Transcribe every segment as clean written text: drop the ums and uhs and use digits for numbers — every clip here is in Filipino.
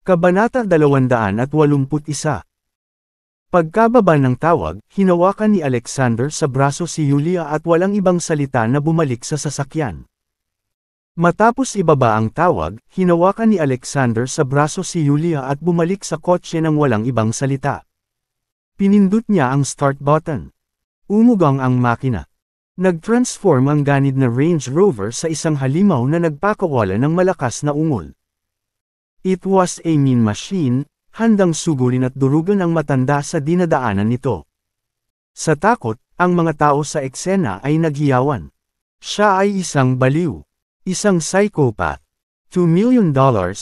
Kabanata 281. Pagkababa ng tawag, hinawakan ni Alexander sa braso si Yulia at walang ibang salita na bumalik sa sasakyan. Matapos ibaba ang tawag, hinawakan ni Alexander sa braso si Yulia at bumalik sa kotse nang walang ibang salita. Pinindot niya ang start button. Umugang ang makina. Nag-transform ang ganid na Range Rover sa isang halimaw na nagpakawala ng malakas na ungol. It was a mean machine, handang sugulin at durugan ang matanda sa dinadaanan nito. Sa takot, ang mga tao sa eksena ay naghiyawan. Siya ay isang baliw. Isang psychopath. $2 million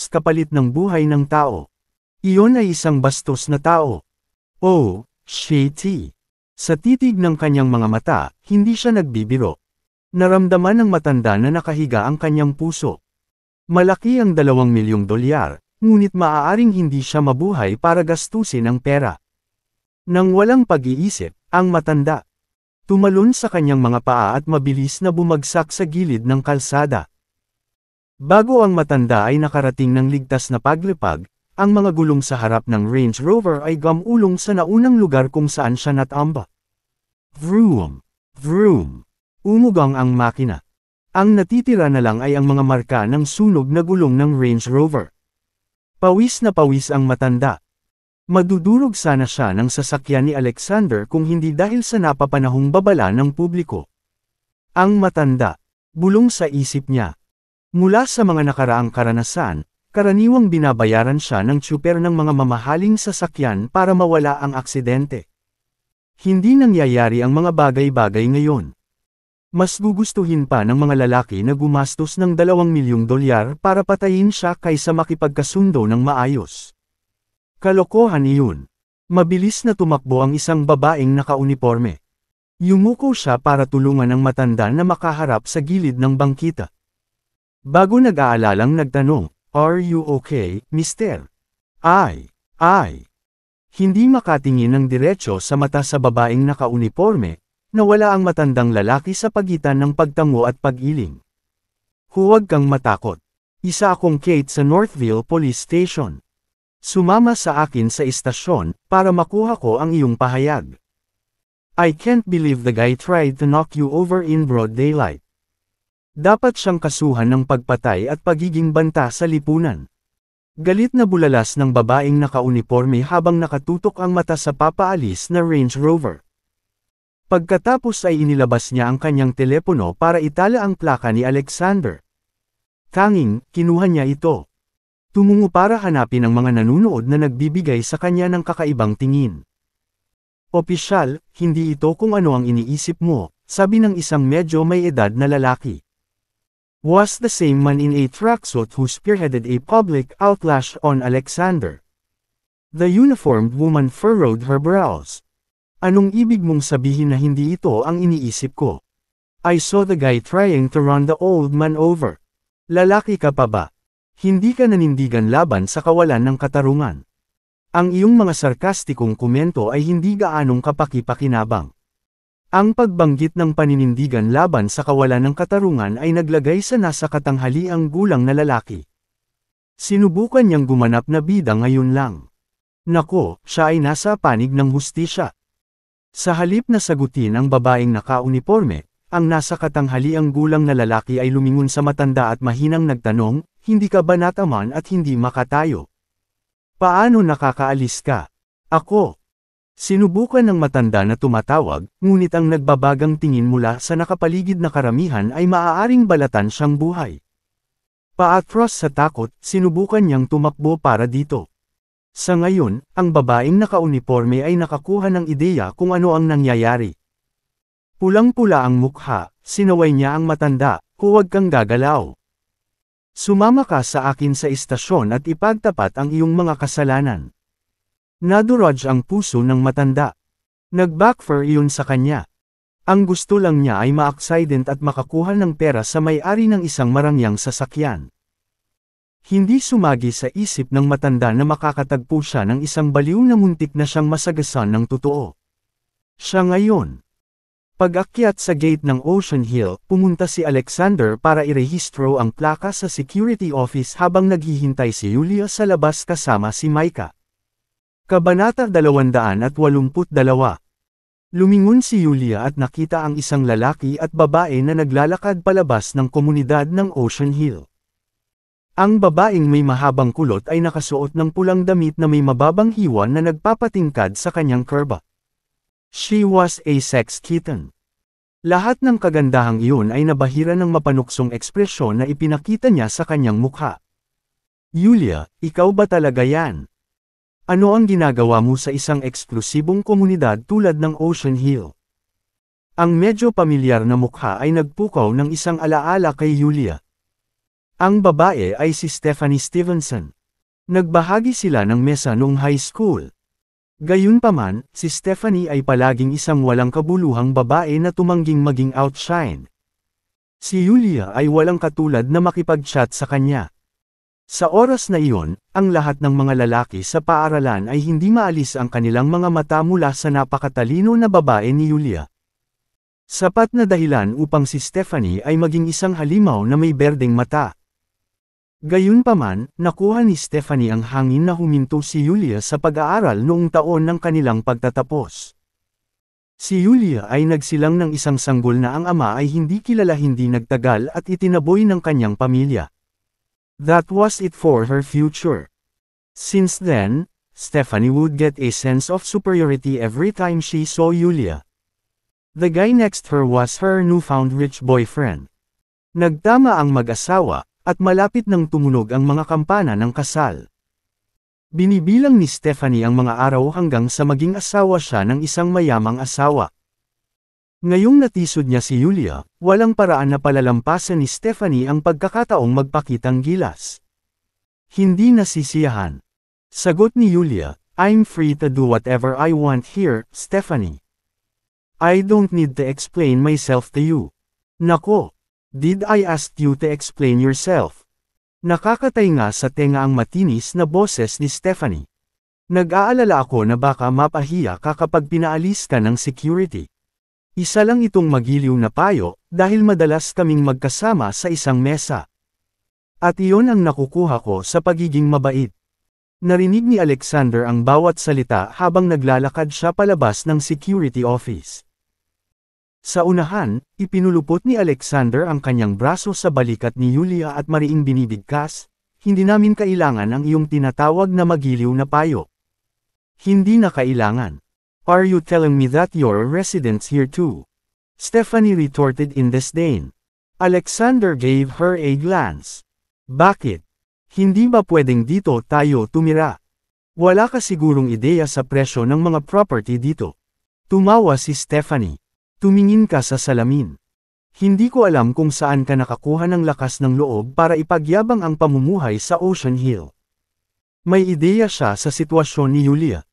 kapalit ng buhay ng tao. Iyon ay isang bastos na tao. Oh, shitty. Sa titig ng kanyang mga mata, hindi siya nagbibiro. Naramdaman ng matanda na nakahiga ang kanyang puso. Malaki ang $2 milyong, ngunit maaaring hindi siya mabuhay para gastusin ang pera. Nang walang pag-iisip, ang matanda tumalon sa kanyang mga paa at mabilis na bumagsak sa gilid ng kalsada. Bago ang matanda ay nakarating ng ligtas na paglipag, ang mga gulong sa harap ng Range Rover ay gamulong sa naunang lugar kung saan siya natamba. Vroom! Vroom! Umugang ang makina. Ang natitira na lang ay ang mga marka ng sunog na gulong ng Range Rover. Pawis na pawis ang matanda. Madudurog sana siya ng sasakyan ni Alexander kung hindi dahil sa napapanahong babala ng publiko. Ang matanda. Bulong sa isip niya. Mula sa mga nakaraang karanasan, karaniwang binabayaran siya ng tsuper ng mga mamahaling sasakyan para mawala ang aksidente. Hindi nangyayari ang mga bagay-bagay ngayon. Mas gugustuhin pa ng mga lalaki na gumastos ng $2 milyong para patayin siya kaysa makipagkasundo ng maayos. Kalokohan iyon. Mabilis na tumakbo ang isang babaeng nakauniporme. Yumuko siya para tulungan ang matanda na makaharap sa gilid ng bangkita. Bago nag-aalalang nagtanong, "Are you okay, mister?" Ay. Hindi makatingin ng diretso sa mata sa babaeng nakauniporme, nawala ang matandang lalaki sa pagitan ng pagtango at pag-iling. "Huwag kang matakot. Isa akong Kate sa Northville Police Station. Sumama sa akin sa istasyon, para makuha ko ang iyong pahayag. I can't believe the guy tried to knock you over in broad daylight." Dapat siyang kasuhan ng pagpatay at pagiging banta sa lipunan. Galit na bulalas ng babaeng nakauniporme habang nakatutok ang mata sa papaalis na Range Rover. Pagkatapos ay inilabas niya ang kanyang telepono para itala ang plaka ni Alexander. Tanging, kinuha niya ito. Tumungo para hanapin ang mga nanunood na nagbibigay sa kanya ng kakaibang tingin. "Opisyal, hindi ito kung ano ang iniisip mo," sabi ng isang medyo may edad na lalaki. Was the same man in a tracksuit who spearheaded a public outlash on Alexander. The uniformed woman furrowed her brows. "Anong ibig mong sabihin na hindi ito ang iniisip ko? I saw the guy trying to run the old man over." Lalaki ka pa ba? Hindi ka nanindigan laban sa kawalan ng katarungan. Ang iyong mga sarkastikong komento ay hindi gaanong kapaki-pakinabang. Ang pagbanggit ng paninindigan laban sa kawalan ng katarungan ay naglagay sa nasa katanghaliang gulang na lalaki. Sinubukan niyang gumanap na bida ngayon lang. Nako, siya ay nasa panig ng hustisya. Sa halip na sagutin ang babaeng nakauniporme, ang nasa katanghaliang gulang na lalaki ay lumingon sa matanda at mahinang nagtanong, "Hindi ka ba nataman at hindi makatayo? Paano nakakaalis ka?" "Ako." Sinubukan ng matanda na tumatawag, ngunit ang nagbabagang tingin mula sa nakapaligid na karamihan ay maaaring balatan siyang buhay. Paatras sa takot, sinubukan niyang tumakbo para dito. Sa ngayon, ang babaeng nakauniporme ay nakakuha ng ideya kung ano ang nangyayari. Pulang-pula ang mukha, sinaway niya ang matanda, "Huwag kang gagalaw. Sumama ka sa akin sa istasyon at ipagtapat ang iyong mga kasalanan." Naduraj ang puso ng matanda. Nag-backfire iyon sa kanya. Ang gusto lang niya ay ma-accident at makakuha ng pera sa may-ari ng isang marangyang sasakyan. Hindi sumagi sa isip ng matanda na makakatagpo siya ng isang baliw na muntik na siyang masagasan ng totoo. Siya ngayon. Pag-akyat sa gate ng Ocean Hill, pumunta si Alexander para irehistro ang plaka sa security office habang naghihintay si Yulia sa labas kasama si Micah. Kabanata 282. Lumingon si Yulia at nakita ang isang lalaki at babae na naglalakad palabas ng komunidad ng Ocean Hill. Ang babaeng may mahabang kulot ay nakasuot ng pulang damit na may mababang hiwa na nagpapatingkad sa kanyang kurba. She was a sex kitten. Lahat ng kagandahang iyon ay nabahira ng mapanuksong ekspresyon na ipinakita niya sa kanyang mukha. Yulia, ikaw ba talaga yan? Ano ang ginagawa mo sa isang eksklusibong komunidad tulad ng Ocean Hill? Ang medyo pamilyar na mukha ay nagpukaw ng isang alaala kay Yulia. Ang babae ay si Stephanie Stevenson. Nagbahagi sila ng mesa noong high school. Gayunpaman, si Stephanie ay palaging isang walang kabuluhang babae na tumangging maging outshine. Si Yulia ay walang katulad na makipag-chat sa kanya. Sa oras na iyon, ang lahat ng mga lalaki sa paaralan ay hindi maalis ang kanilang mga mata mula sa napakatalino na babae ni Yulia. Sapat na dahilan upang si Stephanie ay maging isang halimaw na may berdeng mata. Gayunpaman, nakuha ni Stephanie ang hangin na huminto si Yulia sa pag-aaral noong taon ng kanilang pagtatapos. Si Yulia ay nagsilang ng isang sanggol na ang ama ay hindi kilala hindi nagtagal at itinaboy ng kanyang pamilya. That was it for her future. Since then, Stephanie would get a sense of superiority every time she saw Yulia. The guy next her was her newfound rich boyfriend. Nagtama ang mag-asawa, at malapit nang tumunog ang mga kampana ng kasal. Binibilang ni Stephanie ang mga araw hanggang sa maging asawa siya ng isang mayamang asawa. Ngayong natisod niya si Yulia, walang paraan na palalampasan ni Stephanie ang pagkakataong magpakitang gilas. Hindi nasisiyahan. Sagot ni Yulia, I'm free to do whatever I want here, Stephanie. I don't need to explain myself to you. Nako! Did I ask you to explain yourself? Nakakatay nga sa tenga ang matinis na boses ni Stephanie. Nag-aalala ako na baka mapahiya ka kapag pinaalis ka ng security. Isa lang itong magiliw na payo, dahil madalas kaming magkasama sa isang mesa. At iyon ang nakukuha ko sa pagiging mabait. Narinig ni Alexander ang bawat salita habang naglalakad siya palabas ng security office. Sa unahan, ipinulupot ni Alexander ang kanyang braso sa balikat ni Yulia at mariing binibigkas, hindi namin kailangan ang iyong tinatawag na magiliw na payo. Hindi na kailangan. Are you telling me that you're residents here too? Stephanie retorted in disdain. Alexander gave her a glance. Bakit? Hindi ba pwedeng dito tayo tumira? Wala ka sigurong ideya sa presyo ng mga property dito. Tumawa si Stephanie. Tumingin ka sa salamin. Hindi ko alam kung saan ka nakakuha ng lakas ng loob para ipagyabang ang pamumuhay sa Ocean Hill. May ideya siya sa sitwasyon ni Yulia.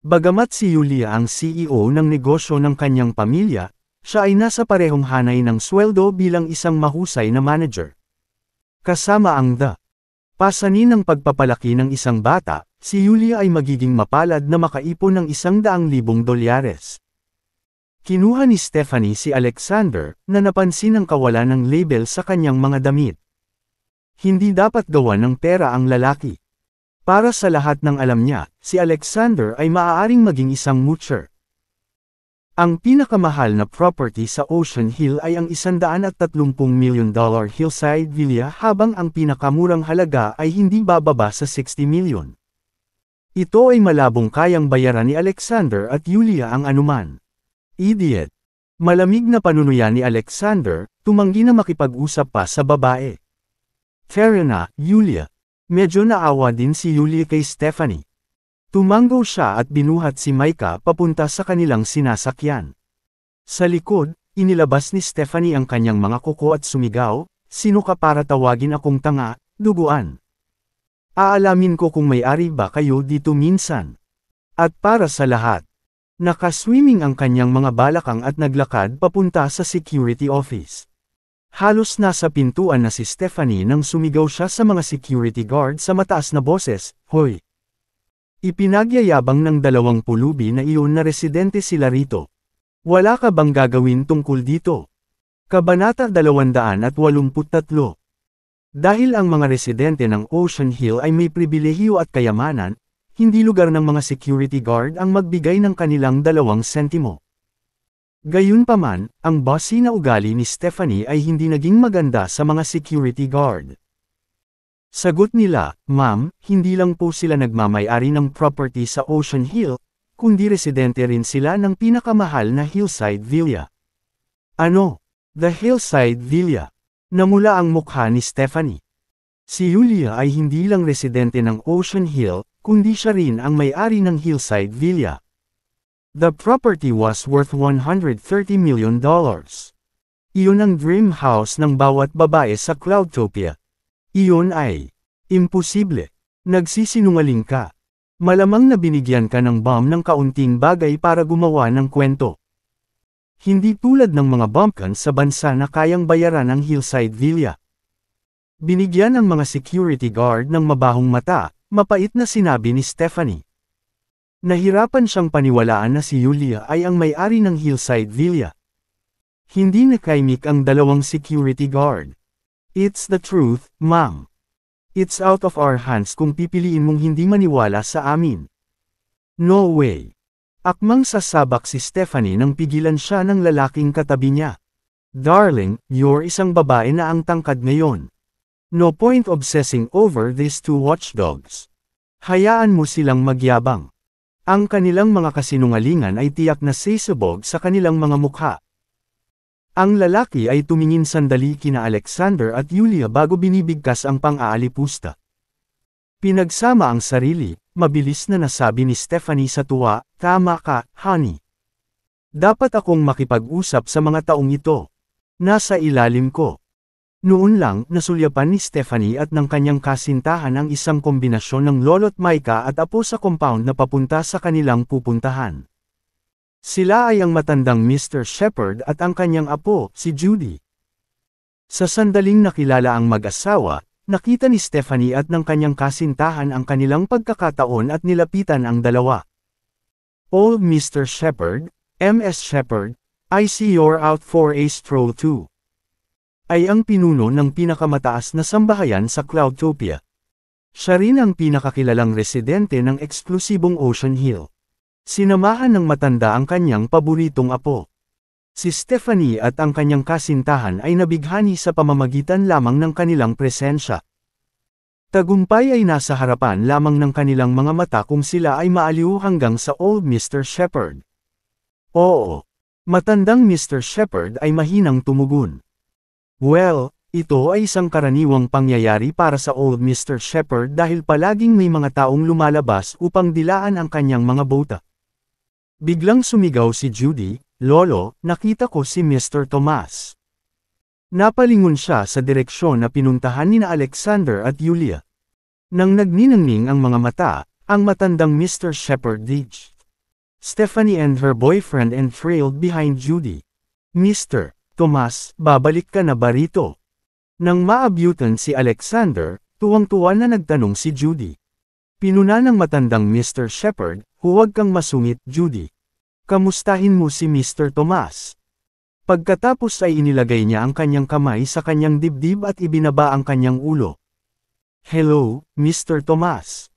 Bagamat si Yulia ang CEO ng negosyo ng kanyang pamilya, siya ay nasa parehong hanay ng sweldo bilang isang mahusay na manager. Kasama ang pasanin ng pagpapalaki ng isang bata, si Yulia ay magiging mapalad na makaipon ng $100,000. Kinuha ni Stephanie si Alexander, na napansin ang kawalan ng label sa kanyang mga damit. Hindi dapat gawa ng pera ang lalaki. Para sa lahat ng alam niya, si Alexander ay maaaring maging isang moocher. Ang pinakamahal na property sa Ocean Hill ay ang $130 million hillside villa habang ang pinakamurang halaga ay hindi bababa sa $60 million. Ito ay malabong kayang bayaran ni Alexander at Yulia ang anuman. Idiot. Malamig na panunuyan ni Alexander, tumanggi na makipag-usap pa sa babae. Fair na, Yulia. Medyo naawa din si Yulia kay Stephanie. Tumango siya at binuhat si Micah papunta sa kanilang sinasakyan. Sa likod, inilabas ni Stephanie ang kanyang mga kuko at sumigaw, sino ka para tawagin akong tanga, duguan? Aalamin ko kung may-ari ba kayo dito minsan. At para sa lahat. Nakaswimming ang kanyang mga balakang at naglakad papunta sa security office. Halos nasa pintuan na si Stephanie nang sumigaw siya sa mga security guard sa mataas na boses, Hoy! Ipinagyayabang ng 2 pulubi na iyon na residente sila rito. Wala ka bang gagawin tungkol dito? Kabanata 283. Dahil ang mga residente ng Ocean Hill ay may pribilehiyo at kayamanan, hindi lugar ng mga security guard ang magbigay ng kanilang 2 sentimo. Gayunpaman, ang bossy na ugali ni Stephanie ay hindi naging maganda sa mga security guard. Sagot nila, "Ma'am, hindi lang po sila nagmamay-ari ng property sa Ocean Hill, kundi residente rin sila ng pinakamahal na Hillside Villa." Ano? The Hillside Villa. Namula ang mukha ni Stephanie. Si Julia ay hindi lang residente ng Ocean Hill, kundi siya rin ang may-ari ng Hillside Villa. The property was worth $130 million. Iyon ang dream house ng bawat babae sa Cloudtopia. Iyon ay imposible. Nagsisinungaling ka. Malamang na binigyan ka ng bomb ng kaunting bagay para gumawa ng kwento. Hindi tulad ng mga bumpkin sa bansa na kayang bayaran ang Hillside Villa. Binigyan ang mga security guard ng mabahong mata, mapait na sinabi ni Stephanie. Nahirapan siyang paniwalaan na si Julia ay ang may-ari ng Hillside Villa. Hindi nakaimik ang 2 security guard. It's the truth, ma'am. It's out of our hands kung pipiliin mong hindi maniwala sa amin. No way. Akmang sasabak si Stephanie nang pigilan siya ng lalaking katabi niya. Darling, you're isang babae na ang tangkad ngayon. No point obsessing over these 2 watchdogs. Hayaan mo silang magyabang. Ang kanilang mga kasinungalingan ay tiyak na sisubog sa kanilang mga mukha. Ang lalaki ay tumingin sandali kina Alexander at Julia bago binibigkas ang pang-aalipusta. Pinagsama ang sarili, mabilis na nasabi ni Stephanie sa tuwa, "Tama ka, honey. Dapat akong makipag-usap sa mga taong ito. Nasa ilalim ko." Noon lang, nasulyapan ni Stephanie at ng kanyang kasintahan ang isang kombinasyon ng lolo't Micah at apo sa compound na papunta sa kanilang pupuntahan. Sila ay ang matandang Mr. Shepherd at ang kanyang apo, si Judy. Sa sandaling nakilala ang mag-asawa, nakita ni Stephanie at ng kanyang kasintahan ang kanilang pagkakataon at nilapitan ang dalawa. "Old Mr. Shepherd, Ms. Shepherd, I see you're out for a stroll too." Ay ang pinuno ng pinakamataas na sambahayan sa Cloudtopia. Siya rin ang pinakakilalang residente ng eksklusibong Ocean Hill. Sinamahan ng matanda ang kanyang paboritong apo. Si Stephanie at ang kanyang kasintahan ay nabighani sa pamamagitan lamang ng kanilang presensya. Tagumpay ay nasa harapan lamang ng kanilang mga mata kung sila ay maaliw hanggang sa Old Mr. Shepherd. Oo. Matandang Mr. Shepherd ay mahinang tumugon. Well, ito ay isang karaniwang pangyayari para sa Old Mr. Shepherd dahil palaging may mga taong lumalabas upang dilaan ang kanyang mga bota. Biglang sumigaw si Judy, "Lolo, nakita ko si Mr. Tomas." Napalingon siya sa direksyon na pinuntahan ni na Alexander at Julia. Nang nagniningning ang mga mata, ang matandang Mr. Shepherd ditched Stephanie and her boyfriend and trailed behind Judy. "Mr. Tomas, babalik ka na ba rito?" Nang maabyutan si Alexander, tuwang-tuwa na nagtanong si Judy. Pinuna ng matandang Mr. Shepherd, "Huwag kang masungit, Judy. Kamustahin mo si Mr. Tomas." Pagkatapos ay inilagay niya ang kanyang kamay sa kanyang dibdib at ibinaba ang kanyang ulo. "Hello, Mr. Tomas."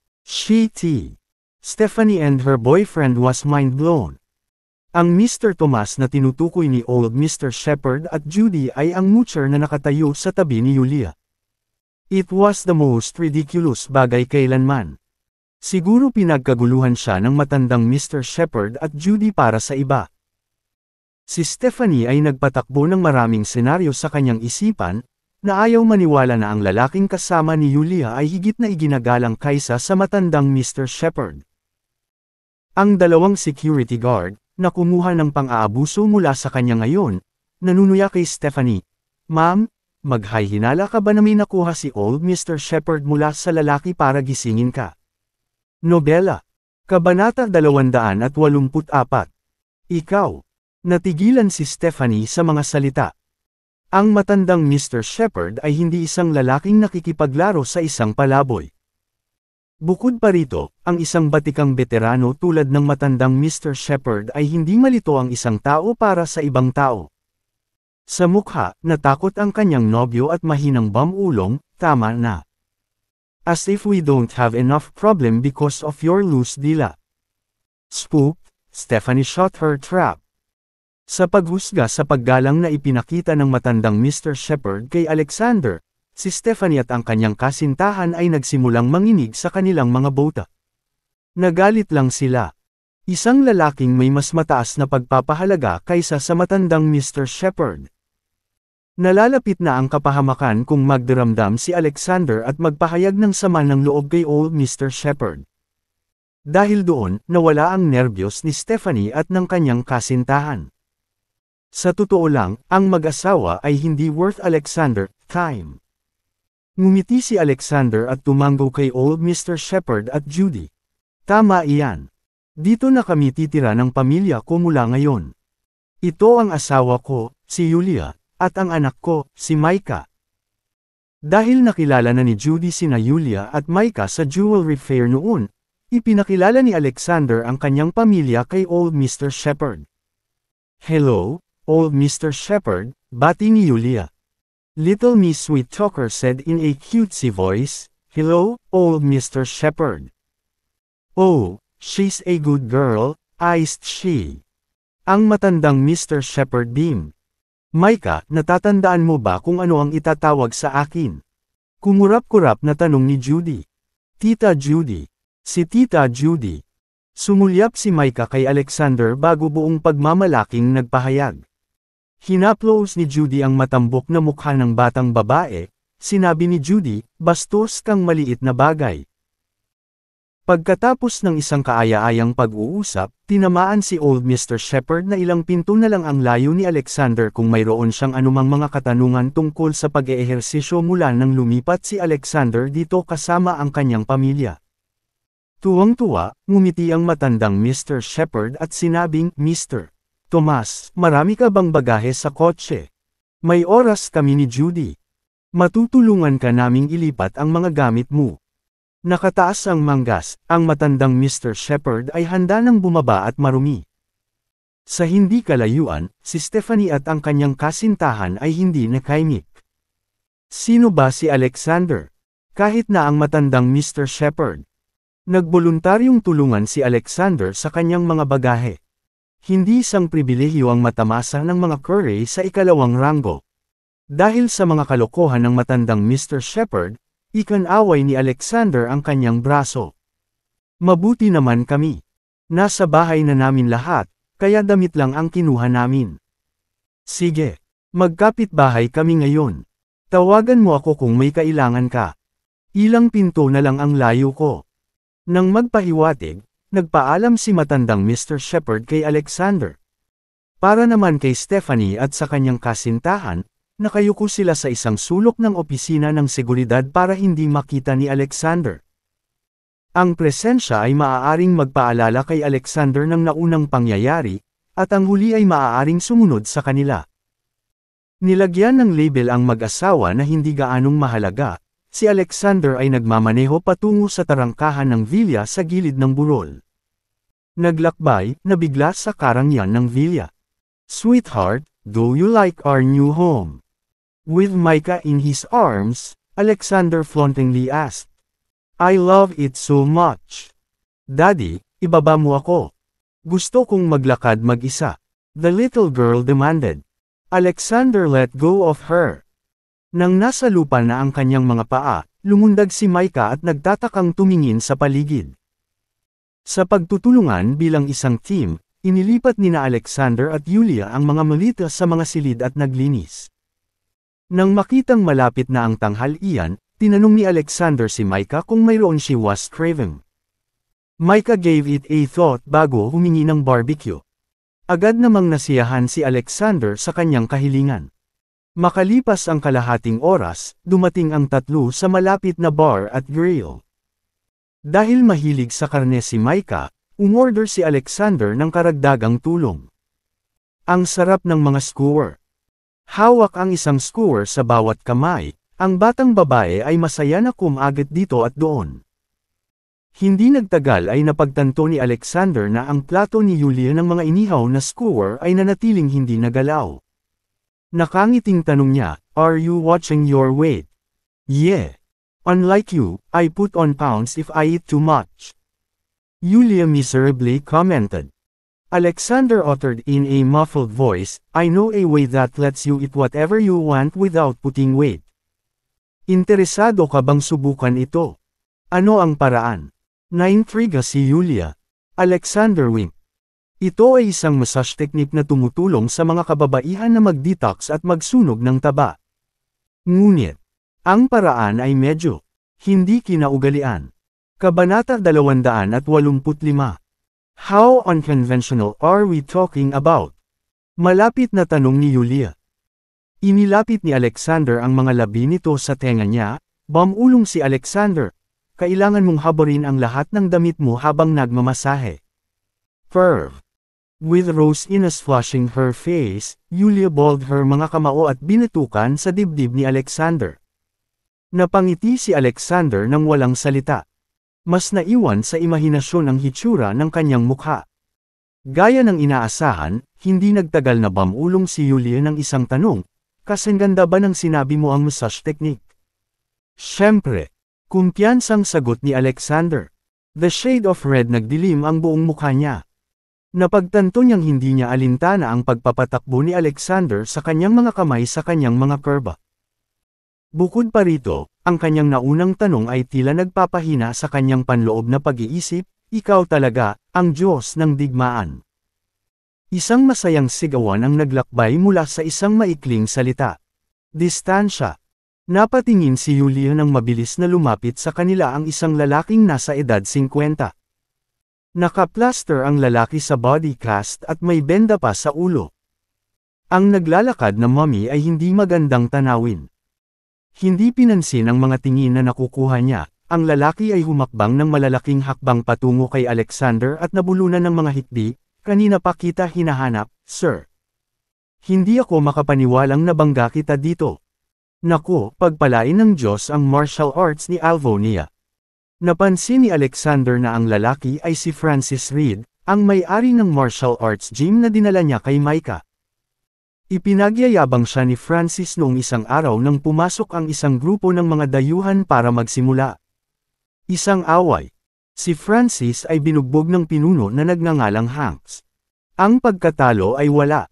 Stephanie and her boyfriend was mind-blown. Ang Mr. Tomas na tinutukoy ni Old Mr. Shepherd at Judy ay ang moocher na nakatayo sa tabi ni Julia. It was the most ridiculous bagay kailanman. Siguro pinagkaguluhan siya ng matandang Mr. Shepherd at Judy para sa iba. Si Stephanie ay nagpatakbo ng maraming senaryo sa kanyang isipan, na ayaw maniwala na ang lalaking kasama ni Julia ay higit na iginagalang kaysa sa matandang Mr. Shepherd. Ang 2 security guard, na kumuha ng pang-aabuso mula sa kanya ngayon, nanunuya kay Stephanie, "Ma'am, maghay-hinala ka ba na may nakuha si Old Mr. Shepherd mula sa lalaki para gisingin ka?" Nobela. Kabanata 284. Ikaw. Natigilan si Stephanie sa mga salita. Ang matandang Mr. Shepherd ay hindi isang lalaking nakikipaglaro sa isang palaboy. Bukod pa rito, ang isang batikang veterano tulad ng matandang Mr. Shepard ay hindi malito ang isang tao para sa ibang tao. Sa mukha, natakot ang kanyang nobyo at mahinang bamulong, tama na. As if we don't have enough problem because of your loose dila. Spooked, Stephanie shot her trap. Sa paghusga sa paggalang na ipinakita ng matandang Mr. Shepard kay Alexander, si Stephanie at ang kanyang kasintahan ay nagsimulang manginig sa kanilang mga bota. Nagalit lang sila. Isang lalaking may mas mataas na pagpapahalaga kaysa sa matandang Mr. Shepard. Nalalapit na ang kapahamakan kung magdaramdam si Alexander at magpahayag ng sama ng loob kay old Mr. Shepard. Dahil doon, nawala ang nerbiyos ni Stephanie at ng kanyang kasintahan. Sa totoo lang, ang mag-asawa ay hindi worth Alexander time. Ngumiti si Alexander at tumango kay old Mr. Shepard at Judy. Tama iyan. Dito na kami titira ng pamilya ko mula ngayon. Ito ang asawa ko, si Yulia, at ang anak ko, si Micah. Dahil nakilala na ni Judy sina Yulia at Micah sa jewelry fair noon, ipinakilala ni Alexander ang kanyang pamilya kay old Mr. Shepard. Hello, old Mr. Shepard, bati ni Yulia. Little Miss Sweet Talker said in a cutesy voice, Hello, old Mr. Shepard. Oh, she's a good girl, iced she. Ang matandang Mr. Shepard beamed. Micah, natatandaan mo ba kung ano ang itatawag sa akin? Kumurap-kurap na tanong ni Judy. Tita Judy. Si Tita Judy. Sumulyap si Micah kay Alexander bago buong pagmamalaking nagpahayag. Hinaplos ni Judy ang matambok na mukha ng batang babae, sinabi ni Judy, bastos kang maliit na bagay. Pagkatapos ng isang kaaya-ayang pag-uusap, tinamaan si old Mr. Shepard na ilang pinto na lang ang layo ni Alexander kung mayroon siyang anumang mga katanungan tungkol sa pag-eehersisyo mula nang lumipat si Alexander dito kasama ang kanyang pamilya. Tuwang-tuwa, ngumiti ang matandang Mr. Shepard at sinabing, Mr. Tomas, marami ka bang bagahe sa kotse? May oras kami ni Judy. Matutulungan ka naming ilipat ang mga gamit mo. Nakataas ang manggas, ang matandang Mr. Shepard ay handa nang bumaba at marumi. Sa hindi kalayuan, si Stephanie at ang kanyang kasintahan ay hindi nakaimik. Sino ba si Alexander? Kahit na ang matandang Mr. Shepard. Nagboluntaryong tulungan si Alexander sa kanyang mga bagahe. Hindi isang pribilehyo ang matamasa ng mga curry sa ikalawang ranggo. Dahil sa mga kalokohan ng matandang Mr. Shepard, ikan-away ni Alexander ang kanyang braso. Mabuti naman kami. Nasa bahay na namin lahat, kaya damit lang ang kinuha namin. Sige, magkapit-bahay kami ngayon. Tawagan mo ako kung may kailangan ka. Ilang pinto na lang ang layo ko. Nang magpahiwatig, nagpaalam si matandang Mr. Shepard kay Alexander. Para naman kay Stephanie at sa kanyang kasintahan, nakayuko sila sa isang sulok ng opisina ng seguridad para hindi makita ni Alexander. Ang presensya ay maaaring magpaalala kay Alexander ng naunang pangyayari, at ang huli ay maaaring sumunod sa kanila. Nilagyan ng label ang mag-asawa na hindi gaanong mahalaga, si Alexander ay nagmamaneho patungo sa tarangkahan ng villa sa gilid ng burol. Naglakbay, nabigla sa karangyan ng villa. Sweetheart, do you like our new home? With Micah in his arms, Alexander flauntingly asked. I love it so much. Daddy, ibaba mo ako. Gusto kong maglakad mag-isa. The little girl demanded. Alexander let go of her. Nang nasa lupa na ang kanyang mga paa, lumundag si Micah at nagtatakang tumingin sa paligid. Sa pagtutulungan bilang isang team, inilipat nina Alexander at Yulia ang mga malita sa mga silid at naglinis. Nang makitang malapit na ang tanghalian, tinanong ni Alexander si Micah kung mayroon si was craving. Micah gave it a thought bago humingi ng barbecue. Agad namang nasiyahan si Alexander sa kanyang kahilingan. Makalipas ang kalahating oras, dumating ang tatlo sa malapit na bar at grill. Dahil mahilig sa karne si Micah, umorder si Alexander ng karagdagang tulong. Ang sarap ng mga skewer. Hawak ang isang skewer sa bawat kamay, ang batang babae ay masaya na kumagat dito at doon. Hindi nagtagal ay napagtanto ni Alexander na ang plato ni Yulia ng mga inihaw na skewer ay nanatiling hindi nagalaw. Nakangiting tanong niya, "Are you watching your weight?" "Yeah. Unlike you, I put on pounds if I eat too much," Yulia miserably commented. Alexander uttered in a muffled voice, "I know a way that lets you eat whatever you want without putting weight. Interesado ka bang subukan ito?" "Ano ang paraan?" Naintriga si Yulia. Alexander winked. "Ito ay isang massage technique na tumutulong sa mga kababaihan na mag-detox at magsunog ng taba. Ngunit, ang paraan ay medyo hindi kinaugalian." Kabanata 285. How unconventional are we talking about? Malapit na tanong ni Yulia. Inilapit ni Alexander ang mga labi nito sa tenga niya. Bumulong si Alexander. "Kailangan mong haborin ang lahat ng damit mo habang nagmamasahe." Perv. With Rose-Ines flushing her face, Yulia balled her mga kamao at binatukan sa dibdib ni Alexander. Napangiti si Alexander nang walang salita. Mas naiwan sa imahinasyon ang hitsura ng kanyang mukha. Gaya ng inaasahan, hindi nagtagal na bumulong si Yulia ng isang tanong, "Kasing ganda ba ng sinabi mo ang massage technique?" "Siyempre." Kumpiyansang sagot ni Alexander. The shade of red nagdilim ang buong mukha niya. Napagtanto niyang hindi niya alintana ang pagpapatakbo ni Alexander sa kanyang mga kamay sa kanyang mga kurba. Bukod pa rito, ang kanyang naunang tanong ay tila nagpapahina sa kanyang panloob na pag-iisip, "Ikaw talaga, ang Diyos ng digmaan." Isang masayang sigawan ang naglakbay mula sa isang maikling salita. Distansya. Napatingin si Yulia nang mabilis na lumapit sa kanila ang isang lalaking nasa edad 50. Naka-plaster ang lalaki sa body cast at may benda pa sa ulo. Ang naglalakad na mummy ay hindi magandang tanawin. Hindi pinansin ang mga tingin na nakukuha niya. Ang lalaki ay humakbang ng malalaking hakbang patungo kay Alexander at nabulunan ng mga hikbi. "Kanina pa kita hinahanap, sir. Hindi ako makapaniwalang nabangga kita dito." "Naku, pagpalain ng Diyos ang martial arts ni Alvonia." Napansin ni Alexander na ang lalaki ay si Francis Reed, ang may-ari ng martial arts gym na dinala niya kay Micah. Ipinagyayabang siya ni Francis noong isang araw nang pumasok ang isang grupo ng mga dayuhan para magsimula. Isang away. Si Francis ay binugbog ng pinuno na nagngangalang Hanks. Ang pagkatalo ay wala.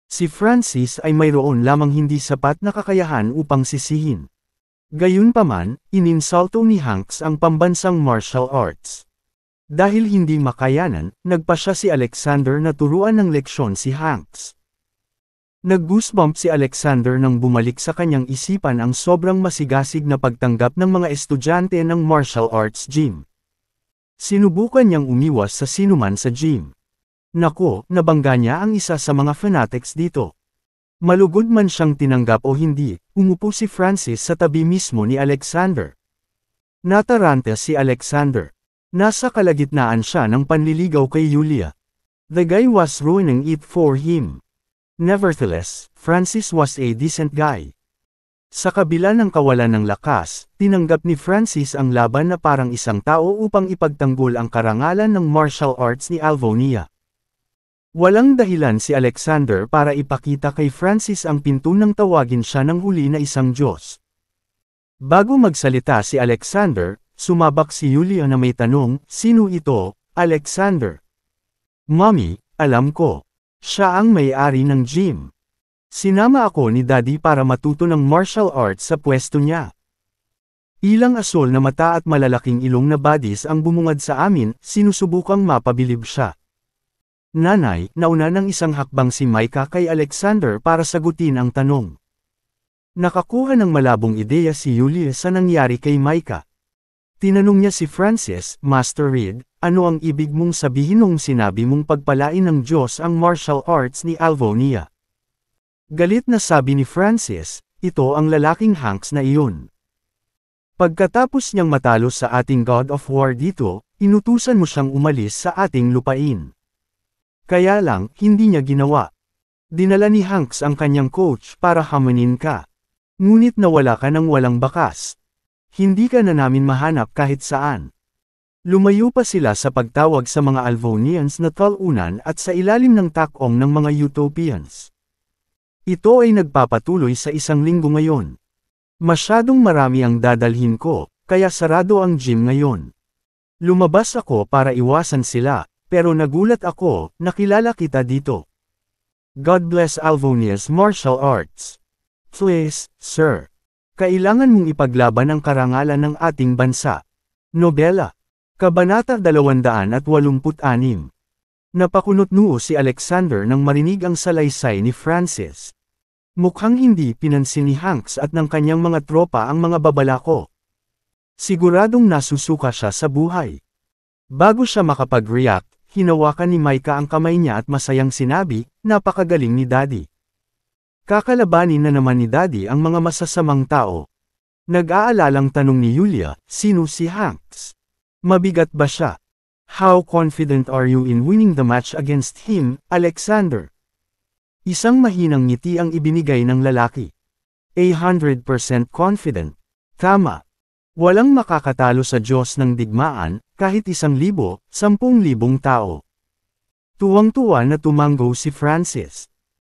Si Francis ay mayroon lamang hindi sapat na kakayahan upang sisihin. Gayunpaman, ininsulto ni Hanks ang pambansang martial arts. Dahil hindi makayanan, nagpasya si Alexander na turuan ng leksyon si Hanks. Nag-goosebump si Alexander nang bumalik sa kanyang isipan ang sobrang masigasig na pagtanggap ng mga estudyante ng martial arts gym. Sinubukan niyang umiwas sa sinuman sa gym. Nako, nabangga niya ang isa sa mga fanatics dito. Malugod man siyang tinanggap o hindi, umupo si Francis sa tabi mismo ni Alexander. Nataranta si Alexander. Nasa kalagitnaan siya ng panliligaw kay Yulia. The guy was ruining it for him. Nevertheless, Francis was a decent guy. Sa kabila ng kawalan ng lakas, tinanggap ni Francis ang laban na parang isang tao upang ipagtanggol ang karangalan ng martial arts ni Alvonia. Walang dahilan si Alexander para ipakita kay Francis ang pinto nang tawagin siya ng huli na isang Diyos. Bago magsalita si Alexander, sumabak si Yulia na may tanong, "Sino ito, Alexander?" "Mommy, alam ko. Siya ang may-ari ng gym. Sinama ako ni Daddy para matuto ng martial arts sa pwesto niya. Ilang asol na mata at malalaking ilong na bodies ang bumungad sa amin, sinusubukang mapabilib siya." "Nanay," nauna ng isang hakbang si Micah kay Alexander para sagutin ang tanong. Nakakuha ng malabong ideya si Yulia sa nangyari kay Micah. Tinanong niya si Francis, "Master Reed, ano ang ibig mong sabihin nung sinabi mong pagpalain ng Diyos ang martial arts ni Alvonia?" Galit na sabi ni Francis, "Ito ang lalaking Hanks na iyon. Pagkatapos niyang matalo sa ating God of War dito, inutusan mo siyang umalis sa ating lupain. Kaya lang, hindi niya ginawa. Dinala ni Hanks ang kanyang coach para hamunin ka. Ngunit nawala ka ng walang bakas. Hindi ka na namin mahanap kahit saan. Lumayo pa sila sa pagtawag sa mga Alvonians na talunan at sa ilalim ng takong ng mga Utopians. Ito ay nagpapatuloy sa isang linggo ngayon. Masyadong marami ang dadalhin ko, kaya sarado ang gym ngayon. Lumabas ako para iwasan sila, pero nagulat ako, nakilala kita dito. God bless Alvonia's martial arts. Please, sir. Kailangan mong ipaglaban ang karangalan ng ating bansa. Nobela. Kabanata 286. Napakunot-noo si Alexander nang marinig ang salaysay ni Francis. Mukhang hindi pinansin ni Hanks at ng kanyang mga tropa ang mga babala ko. Siguradong nasusuka siya sa buhay. Bago siya makapag-react, hinawakan ni Micah ang kamay niya at masayang sinabi, napakagaling ni Daddy. Kakalabanin na naman ni Daddy ang mga masasamang tao. Nag-aalalang tanong ni Yulia, sino si Hanks? Mabigat ba siya? How confident are you in winning the match against him, Alexander? Isang mahinang ngiti ang ibinigay ng lalaki. 100% confident. Tama. Walang makakatalo sa Diyos ng digmaan, kahit 1,000, 10,000 tao. Tuwang-tuwa na tumanggo si Francis.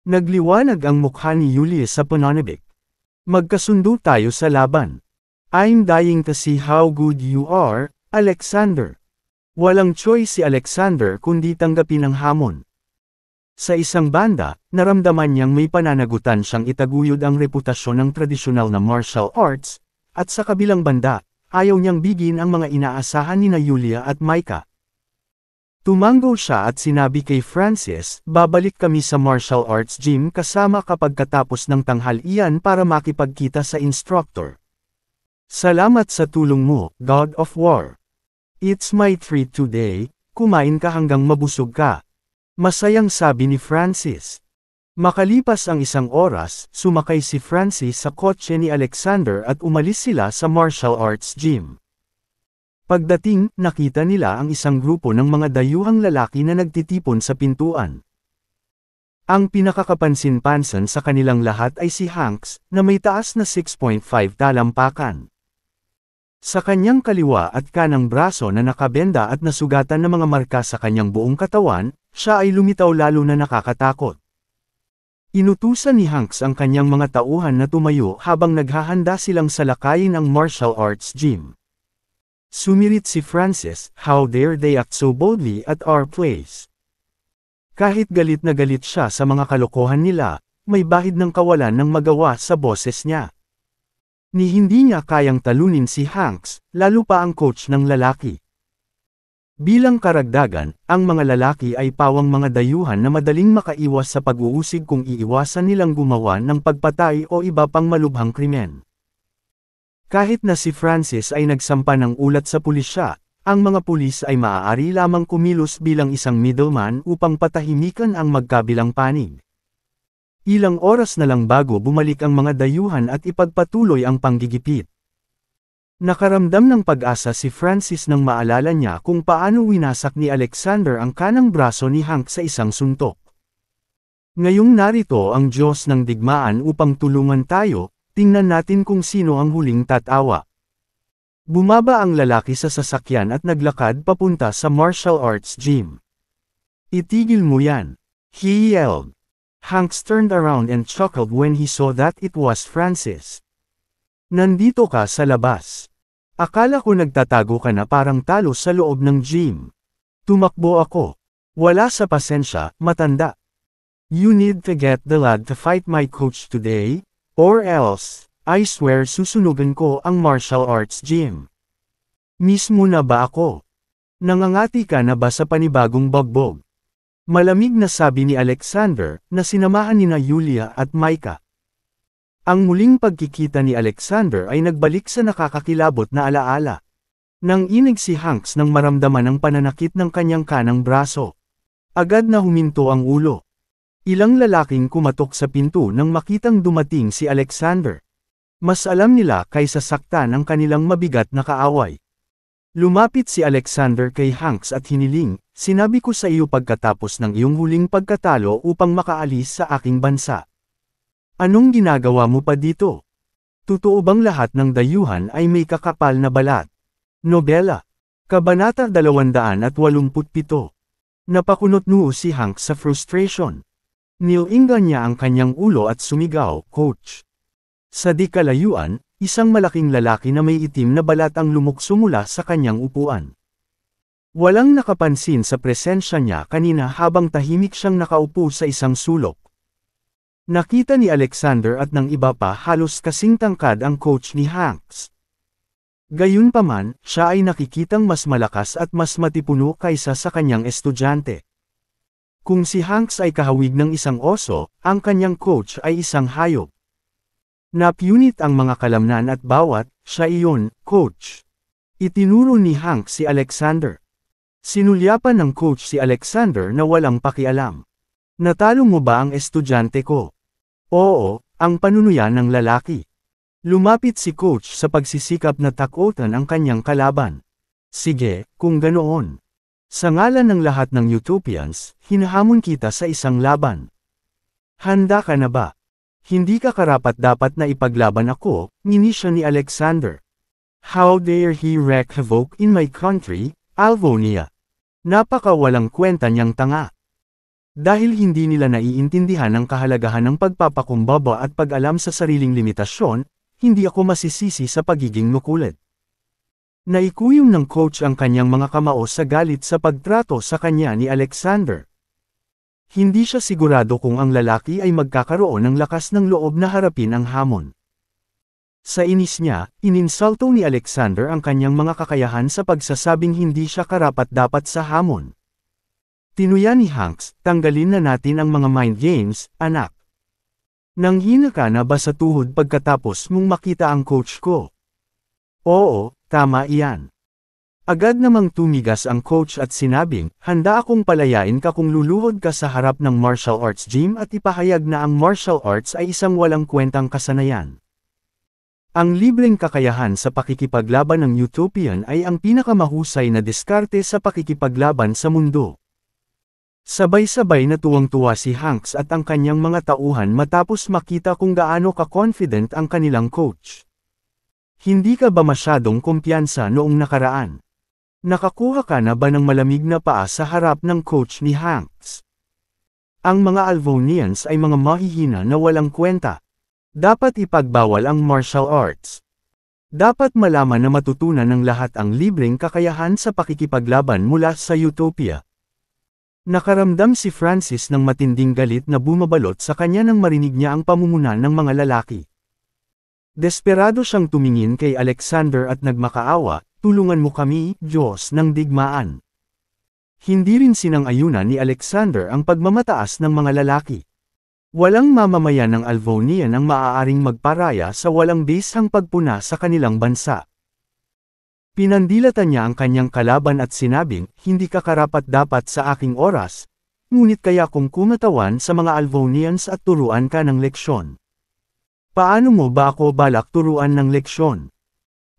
Nagliwanag ang mukha ni Julius sa pananabik. Magkasundo tayo sa laban. I'm dying to see how good you are, Alexander. Walang choice si Alexander kundi tanggapin ang hamon. Sa isang banda, naramdaman niyang may pananagutan siyang itaguyod ang reputasyon ng tradisyonal na martial arts, at sa kabilang banda, ayaw niyang bigin ang mga inaasahan ni Yulia at Micah. Tumanggo siya at sinabi kay Francis, babalik kami sa martial arts gym kasama kapag katapos ng tanghalian para makipagkita sa instructor. Salamat sa tulong mo, God of War. It's my treat today, kumain ka hanggang mabusog ka. Masayang sabi ni Francis. Makalipas ang 1 oras, sumakay si Francis sa kotse ni Alexander at umalis sila sa martial arts gym. Pagdating, nakita nila ang isang grupo ng mga dayuhang lalaki na nagtitipon sa pintuan. Ang pinakakapansin-pansin sa kanilang lahat ay si Hanks, na may taas na 6.5 talampakan. Sa kanyang kaliwa at kanang braso na nakabenda at nasugatan ng mga marka sa kanyang buong katawan, siya ay lumitaw lalo na nakakatakot. Inutusan ni Hanks ang kanyang mga tauhan na tumayo habang naghahanda silang salakayin ang martial arts gym. Sumirit si Francis, how dare they act so boldly at our place. Kahit galit na galit siya sa mga kalokohan nila, may bahid ng kawalan ng magawa sa boses niya. Ni hindi niya kayang talunin si Hanks, lalo pa ang coach ng lalaki. Bilang karagdagan, ang mga lalaki ay pawang mga dayuhan na madaling makaiwas sa pag-uusig kung iiwasan nilang gumawa ng pagpatay o iba pang malubhang krimen. Kahit na si Francis ay nagsampa ng ulat sa pulisya, ang mga pulis ay maaari lamang kumilos bilang isang middleman upang patahimikan ang magkabilang panig. Ilang oras na lang bago bumalik ang mga dayuhan at ipagpatuloy ang panggigipit. Nakaramdam ng pag-asa si Francis nang maalala niya kung paano winasak ni Alexander ang kanang braso ni Hank sa isang suntok. Ngayong narito ang Diyos ng digmaan upang tulungan tayo, tingnan natin kung sino ang huling tatawa. Bumaba ang lalaki sa sasakyan at naglakad papunta sa martial arts gym. Itigil mo yan, he yelled. Hanks turned around and chuckled when he saw that it was Francis. Nandito ka sa labas. Akala ko nagtatago ka na parang talo sa loob ng gym. Tumakbo ako. Wala sa pasensya, matanda. You need to get the lad to fight my coach today, or else, I swear susunugin ko ang martial arts gym. Mismo na ba ako? Nangangati ka na ba sa panibagong bagbog? Malamig na sabi ni Alexander, na sinamahan ni Yulia at Micah. Ang muling pagkikita ni Alexander ay nagbalik sa nakakakilabot na alaala. Nang inig si Hanks nang maramdaman ang pananakit ng kanyang kanang braso. Agad na huminto ang ulo. Ilang lalaking kumatok sa pinto nang makitang dumating si Alexander. Mas alam nila kaysa saktan ang kanilang mabigat na kaaway. Lumapit si Alexander kay Hanks at hiniling, sinabi ko sa iyo pagkatapos ng iyong huling pagkatalo upang makaalis sa aking bansa. Anong ginagawa mo pa dito? Totoo bang lahat ng dayuhan ay may kakapal na balat? Nobela. Kabanata 287. Napakunot noo si Hank sa frustration. Nilingan niya ang kanyang ulo at sumigaw, "Coach!" Sa di kalayuan, isang malaking lalaki na may itim na balat ang lumukso mula sa kanyang upuan. Walang nakapansin sa presensya niya kanina habang tahimik siyang nakaupo sa isang sulok. Nakita ni Alexander at ng iba pa halos kasing tangkad ang coach ni Hanks. Gayunpaman, siya ay nakikitang mas malakas at mas matipuno kaysa sa kanyang estudyante. Kung si Hanks ay kahawig ng isang oso, ang kanyang coach ay isang hayop. Napunit ang mga kalamnan at bawat, "Siya iyon, coach." Itinuro ni Hanks si Alexander. Sinulyapan ng coach si Alexander na walang pakialam. "Natalo mo ba ang estudyante ko?" "Oo," ang panunuyan ng lalaki. Lumapit si coach sa pagsisikap na takutan ang kanyang kalaban. "Sige, kung ganoon. Sa ngalan ng lahat ng Utopians, hinahamon kita sa isang laban. Handa ka na ba?" "Hindi ka karapat-dapat na ipaglaban ako," nginisya ni Alexander. "How dare he wreak havoc in my country, Alvonia?" Napakawalang kwenta niyang tanga. Dahil hindi nila naiintindihan ang kahalagahan ng pagpapakumbaba at pag-alam sa sariling limitasyon, hindi ako masisisi sa pagiging makulit. Naikuyom ng coach ang kanyang mga kamao sa galit sa pagtrato sa kanya ni Alexander. Hindi siya sigurado kung ang lalaki ay magkakaroon ng lakas ng loob na harapin ang hamon. Sa inis niya, ininsulto ni Alexander ang kanyang mga kakayahan sa pagsasabing hindi siya karapat-dapat sa hamon. Tinuya ni Hanks, "Tanggalin na natin ang mga mind games, anak. Nanghina ka na ba sa tuhod pagkatapos mong makita ang coach ko?" "Oo, tama iyan." Agad namang tumigas ang coach at sinabing, "Handa akong palayain ka kung luluhod ka sa harap ng martial arts gym at ipahayag na ang martial arts ay isang walang kwentang kasanayan. Ang libreng kakayahan sa pakikipaglaban ng Utopian ay ang pinakamahusay na diskarte sa pakikipaglaban sa mundo." Sabay-sabay na tuwang-tuwa si Hanks at ang kanyang mga tauhan matapos makita kung gaano ka-confident ang kanilang coach. "Hindi ka ba masyadong kumpiyansa noong nakaraan? Nakakuha ka na ba ng malamig na paa sa harap ng coach ni Hanks?" Ang mga Alvonians ay mga mahihina na walang kwenta. Dapat ipagbawal ang martial arts. Dapat malaman na matutunan ng lahat ang libreng kakayahan sa pakikipaglaban mula sa Utopia. Nakaramdam si Francis ng matinding galit na bumabalot sa kanya nang marinig niya ang pamumuna ng mga lalaki. Desperado siyang tumingin kay Alexander at nagmakaawa, "Tulungan mo kami, Diyos ng digmaan." Hindi rin sinang-ayunan ni Alexander ang pagmamataas ng mga lalaki. Walang mamamayan ng Alvonian ang maaaring magparaya sa walang bisang pagpuna sa kanilang bansa. Pinandilatan niya ang kanyang kalaban at sinabing, "Hindi ka karapat-dapat sa aking oras, ngunit kaya kung kumatawan sa mga Alvonians at turuan ka ng leksyon." "Paano mo ba ako balak turuan ng leksyon?"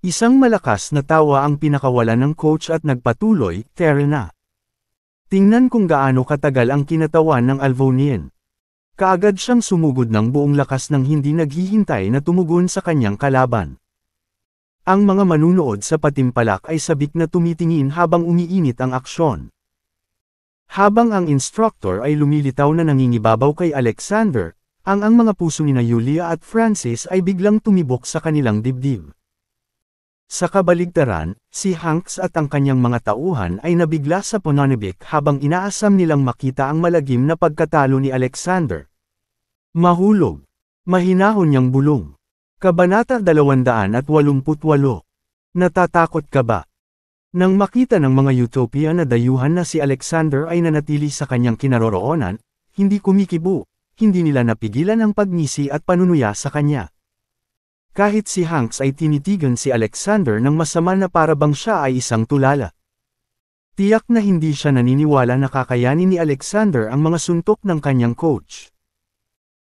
Isang malakas na tawa ang pinakawalan ng coach at nagpatuloy, "Tara na. Tingnan kung gaano katagal ang kinatawan ng Alvonian." Kaagad siyang sumugod ng buong lakas nang hindi naghihintay na tumugon sa kanyang kalaban. Ang mga manunood sa patimpalak ay sabik na tumitingin habang umiinit ang aksyon. Habang ang instructor ay lumilitaw na nangingibabaw kay Alexander, ang mga puso ni Julia at Francis ay biglang tumibok sa kanilang dibdib. Sa kabaligtaran, si Hanks at ang kanyang mga tauhan ay nabigla sa pananabik habang inaasam nilang makita ang malagim na pagkatalo ni Alexander. Mahulog. Mahinahon niyang bulong. Kabanata 288. Natatakot ka ba? Nang makita ng mga Utopia na dayuhan na si Alexander ay nanatili sa kanyang kinaroroonan, hindi kumikibo, hindi nila napigilan ang pagngisi at panunuya sa kanya. Kahit si Hanks ay tinitigan si Alexander ng masama na parabang siya ay isang tulala. Tiyak na hindi siya naniniwala na kakayanin ni Alexander ang mga suntok ng kanyang coach.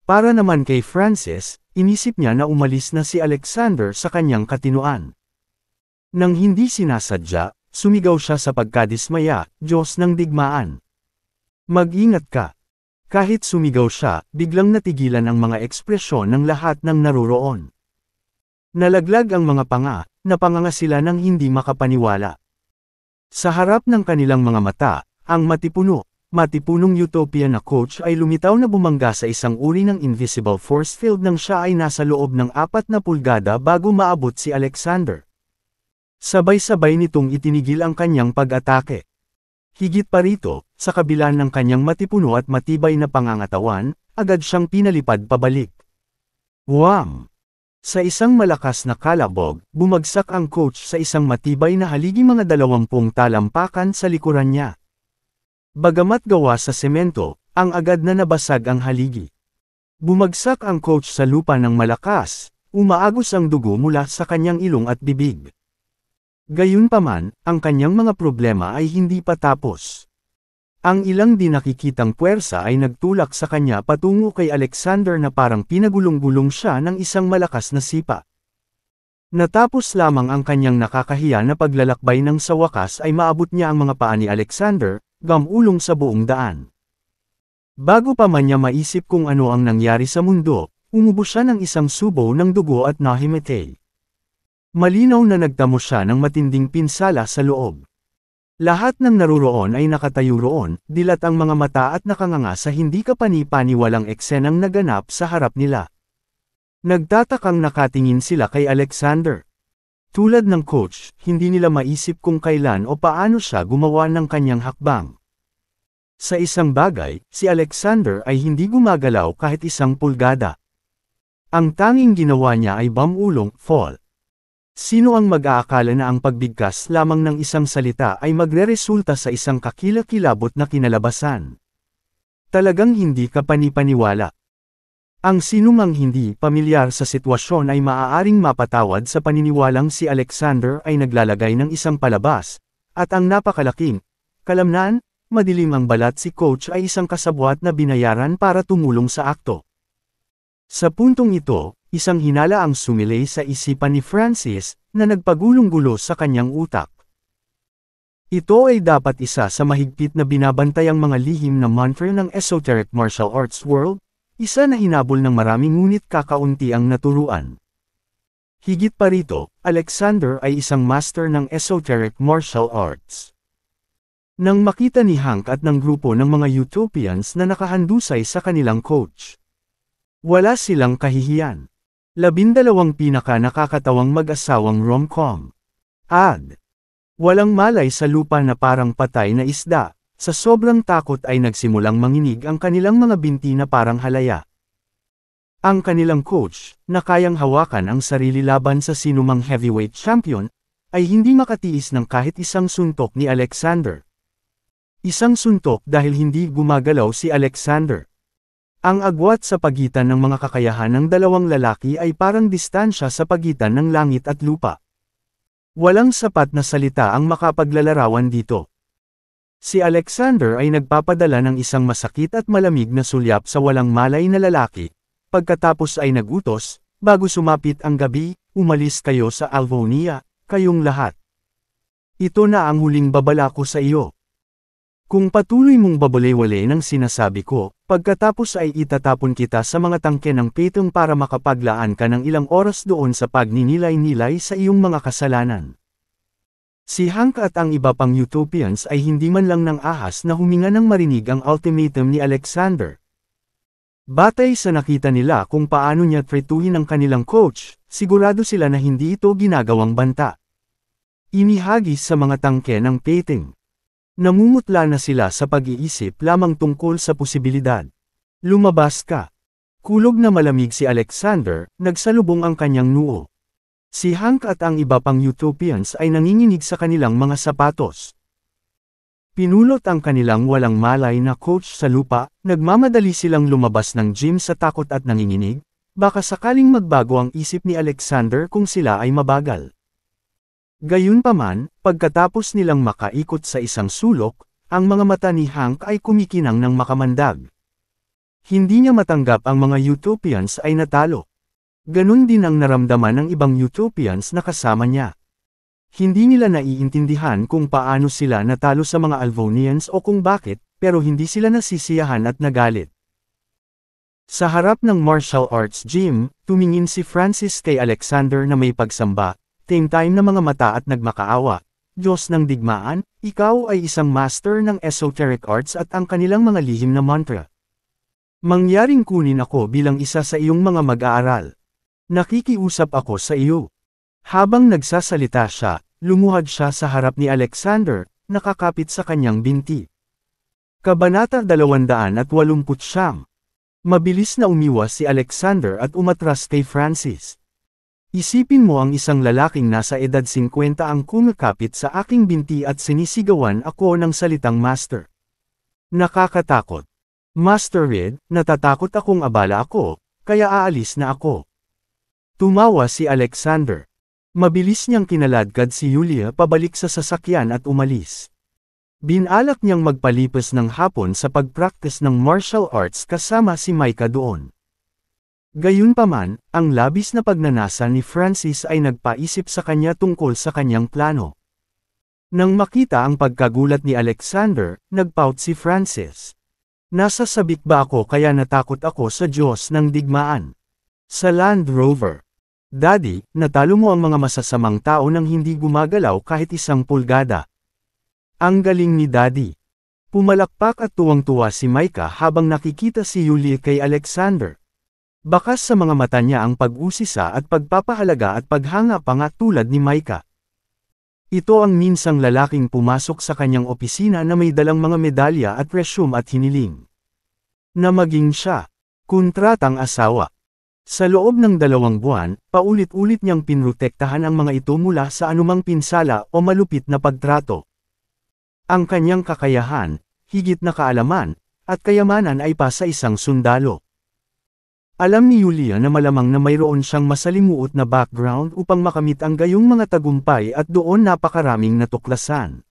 Para naman kay Francis, inisip niya na umalis na si Alexander sa kanyang katinuan. Nang hindi sinasadya, sumigaw siya sa pagkadismaya, "Diyos ng digmaan! Mag-ingat ka!" Kahit sumigaw siya, biglang natigilan ang mga ekspresyon ng lahat ng naroroon. Nalaglag ang mga panga, napanganga sila ng hindi makapaniwala. Sa harap ng kanilang mga mata, ang matipunong utopian na coach ay lumitaw na bumangga sa isang uri ng invisible force field nang siya ay nasa loob ng 4 na pulgada bago maabot si Alexander. Sabay-sabay nitong itinigil ang kanyang pag-atake. Higit pa rito, sa kabila ng kanyang matipuno at matibay na pangangatawan, agad siyang pinalipad pabalik. Wham! Sa isang malakas na kalabog, bumagsak ang coach sa isang matibay na haligi mga 20 talampakan sa likuran niya. Bagamat gawa sa semento, ang agad na nabasag ang haligi. Bumagsak ang coach sa lupa ng malakas, umaagos ang dugo mula sa kanyang ilong at bibig. Gayunpaman, ang kanyang mga problema ay hindi pa tapos. Ang ilang di nakikitang puwersa ay nagtulak sa kanya patungo kay Alexander na parang pinagulong-gulong siya ng isang malakas na sipa. Natapos lamang ang kanyang nakakahiya na paglalakbay nang sa wakas ay maabot niya ang mga paa ni Alexander, gamulong sa buong daan. Bago pa man niya maisip kung ano ang nangyari sa mundo, umubo siya ng isang subo ng dugo at nahimatay. Malinaw na nagtamo siya ng matinding pinsala sa loob. Lahat ng naruroon ay nakatayo roon, dilat ang mga mata at nakanganga sa hindi kapani-paniwalang eksenang naganap sa harap nila. Nagtatakang nakatingin sila kay Alexander. Tulad ng coach, hindi nila maisip kung kailan o paano siya gumawa ng kanyang hakbang. Sa isang bagay, si Alexander ay hindi gumagalaw kahit 1 pulgada. Ang tanging ginawa niya ay bumulong, fall. Sino ang mag-aakala na ang pagbigkas lamang ng isang salita ay magreresulta sa isang kakilakilabot na kinalabasan? Talagang hindi ka panipaniwala. Ang sinumang hindi pamilyar sa sitwasyon ay maaaring mapatawad sa paniniwalang si Alexander ay naglalagay ng isang palabas, at ang napakalaking kalamnan, madilim ang balat si coach ay isang kasabwat na binayaran para tumulong sa akto. Sa puntong ito, isang hinala ang sumilay sa isipan ni Francis, na nagpagulong-gulo sa kanyang utak. Ito ay dapat isa sa mahigpit na binabantayang mga lihim na mantra ng esoteric martial arts world, isa na hinabol ng maraming ngunit kakaunti ang naturuan. Higit pa rito, Alexander ay isang master ng esoteric martial arts. Nang makita ni Hank at ng grupo ng mga utopians na nakahandusay sa kanilang coach, wala silang kahihiyan. 12 pinaka-nakakatawang mag-asawang rom-com. Walang malay sa lupa na parang patay na isda, sa sobrang takot ay nagsimulang manginig ang kanilang mga binti na parang halaya. Ang kanilang coach, na kayang hawakan ang sarili laban sa sinumang heavyweight champion, ay hindi makatiis ng kahit isang suntok ni Alexander. Isang suntok dahil hindi gumagalaw si Alexander. Ang agwat sa pagitan ng mga kakayahan ng dalawang lalaki ay parang distansya sa pagitan ng langit at lupa. Walang sapat na salita ang makapaglalarawan dito. Si Alexander ay nagpapadala ng isang masakit at malamig na sulyap sa walang malay na lalaki, pagkatapos ay nagutos, bago sumapit ang gabi, umalis kayo sa Alvonia, kayong lahat. Ito na ang huling babala ko sa iyo. Kung patuloy mong babaliwala ng sinasabi ko, pagkatapos ay itatapon kita sa mga tangke ng petong para makapaglaan ka ng ilang oras doon sa pagninilay-nilay sa iyong mga kasalanan. Si Hank at ang iba pang utopians ay hindi man lang nang ahas na huminga ng marinig ang ultimatum ni Alexander. Batay sa nakita nila kung paano niya tretuhin ang kanilang coach, sigurado sila na hindi ito ginagawang banta. Inihagis sa mga tangke ng peteng. Namumutla na sila sa pag-iisip lamang tungkol sa posibilidad. Lumabas ka. Kulog na malamig si Alexander, nagsalubong ang kanyang noo. Si Hank at ang iba pang utopians ay nanginginig sa kanilang mga sapatos. Pinulot ang kanilang walang malay na coach sa lupa, nagmamadali silang lumabas ng gym sa takot at nanginginig, baka sakaling magbago ang isip ni Alexander kung sila ay mabagal. Gayunpaman, pagkatapos nilang makaikot sa isang sulok, ang mga mata ni Hank ay kumikinang ng makamandag. Hindi niya matanggap ang mga utopians ay natalo. Ganun din ang naramdaman ng ibang utopians na kasama niya. Hindi nila naiintindihan kung paano sila natalo sa mga Alvonians o kung bakit, pero hindi sila nasisiyahan at nagalit. Sa harap ng martial arts gym, tumingin si Francis kay Alexander na may pagsamba. Time na mga mata at nagmakaawa, Diyos ng digmaan, ikaw ay isang master ng esoteric arts at ang kanilang mga lihim na mantra. Mangyaring kunin ako bilang isa sa iyong mga mag-aaral. Nakikiusap ako sa iyo. Habang nagsasalita siya, lumuhad siya sa harap ni Alexander, nakakapit sa kanyang binti. Kabanata 289. Mabilis na umiwas si Alexander at umatras kay Francis. Isipin mo ang isang lalaking nasa edad 50 ang kumikapit sa aking binti at sinisigawan ako ng salitang master. Nakakatakot. Master Reed, natatakot akong abala ako, kaya aalis na ako. Tumawa si Alexander. Mabilis niyang kinaladkad si Yulia pabalik sa sasakyan at umalis. Binalak niyang magpalipas ng hapon sa pagpraktis ng martial arts kasama si Micah doon. Gayunpaman, ang labis na pagnanasa ni Francis ay nagpaisip sa kanya tungkol sa kanyang plano. Nang makita ang pagkagulat ni Alexander, nagpout si Francis. Nasa sabik ba ako kaya natakot ako sa Diyos ng digmaan? Sa Land Rover. Daddy, natalo mo ang mga masasamang tao nang hindi gumagalaw kahit isang pulgada. Ang galing ni Daddy. Pumalakpak at tuwang-tuwa si Micah habang nakikita si Yulia kay Alexander. Bakas sa mga mata niya ang pag-usisa at pagpapahalaga at paghanga pa nga tulad ni Micah. Ito ang minsang lalaking pumasok sa kanyang opisina na may dalang mga medalya at resume at hiniling na maging siya, kontratang asawa. Sa loob ng 2 buwan, paulit-ulit niyang pinrotektahan ang mga ito mula sa anumang pinsala o malupit na pagtrato. Ang kanyang kakayahan, higit na kaalaman, at kayamanan ay pa sa isang sundalo. Alam ni Yulia na malamang na mayroon siyang masalimuot na background upang makamit ang gayong mga tagumpay at doon napakaraming natuklasan.